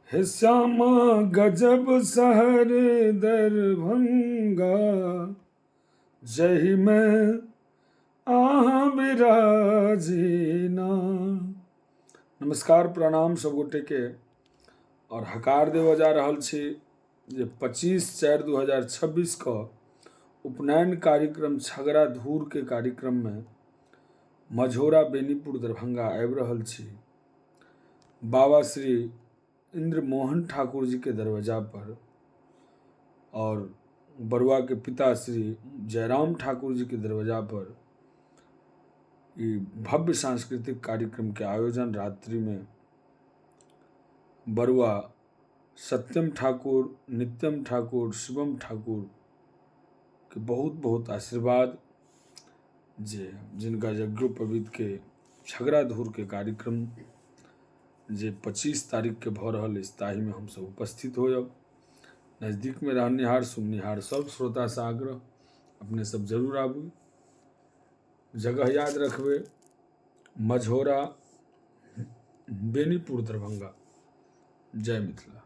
हे श्यामा गजब शहर दरभंगा, जही में आहा विराजीना। नमस्कार प्रणाम सब गोटे के और हकार देव जा रहल छी जे 25/4/2026 का उपनयन कार्यक्रम छगरा धूर के कार्यक्रम में मझौरा बेनीपुर दरभंगा आबि रहल छी। बाबा श्री इंद्र मोहन ठाकुर जी के दरवाजा पर और बरुआ के पिता श्री जयराम ठाकुर जी के दरवाजा पर ये भव्य सांस्कृतिक कार्यक्रम के आयोजन रात्रि में बरुआ सत्यम ठाकुर, नित्यम ठाकुर, शिवम ठाकुर के बहुत बहुत आशीर्वाद जे जिनका यज्ञोपवीत के छगरा धूर के कार्यक्रम जे 25 तारीख के भ रहल अछि ताहि में हम सब उपस्थित होयब। नजदीक में रहनिहार सुननिहार सब श्रोता से आग्रह अपने सब जरूर आबू। जगह याद रखबे मझौरा बेनीपुर दरभंगा। जय मिथिला।